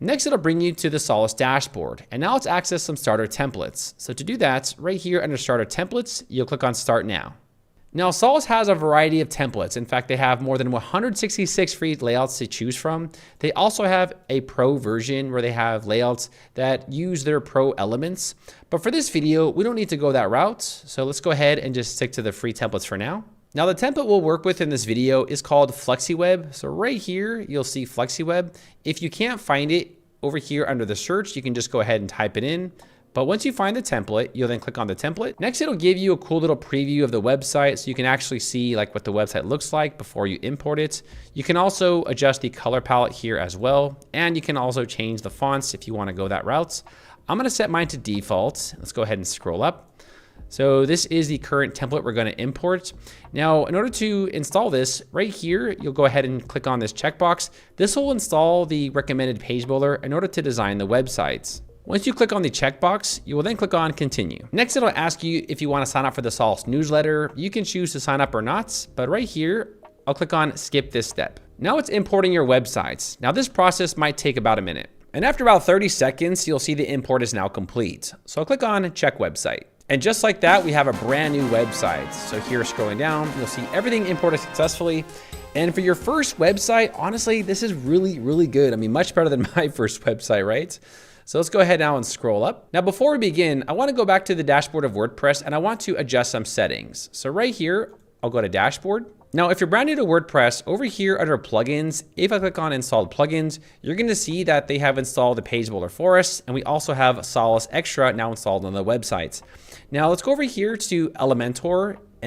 Next, it'll bring you to the Solace dashboard. And now let's access some starter templates. So to do that, right here under starter templates, you'll click on Start Now. Now, Solace has a variety of templates. In fact, they have more than 166 free layouts to choose from. They also have a pro version where they have layouts that use their pro elements. But for this video, we don't need to go that route. So let's go ahead and just stick to the free templates for now. Now, the template we'll work with in this video is called flexiweb. So right here, you'll see flexiweb. If you can't find it over here under the search, you can just go ahead and type it in. But once you find the template, you'll then click on the template. Next, it'll give you a cool little preview of the website so you can actually see like what the website looks like before you import it. You can also adjust the color palette here as well. And you can also change the fonts if you want to go that route. I'm going to set mine to default. Let's go ahead and scroll up. So this is the current template we're going to import. Now, in order to install this, right here, you'll go ahead and click on this checkbox. This will install the recommended page builder in order to design the websites. Once you click on the checkbox, you will then click on Continue. Next, it'll ask you if you want to sign up for the Solace newsletter. You can choose to sign up or not, but right here, I'll click on Skip this step. Now it's importing your websites. Now this process might take about a minute. And after about 30 seconds, you'll see the import is now complete. So I'll click on Check Website. And just like that, we have a brand new website. So here, scrolling down, you'll see everything imported successfully. And for your first website, honestly, this is really, really good. I mean, much better than my first website, right? So let's go ahead now and scroll up. Now, before we begin, I want to go back to the dashboard of WordPress and I want to adjust some settings. So right here, I'll go to Dashboard. Now, if you're brand new to WordPress, over here under plugins, if I click on installed plugins, you're going to see that they have installed the page builder for us. And we also have Solace Extra now installed on the websites. Now let's go over here to Elementor.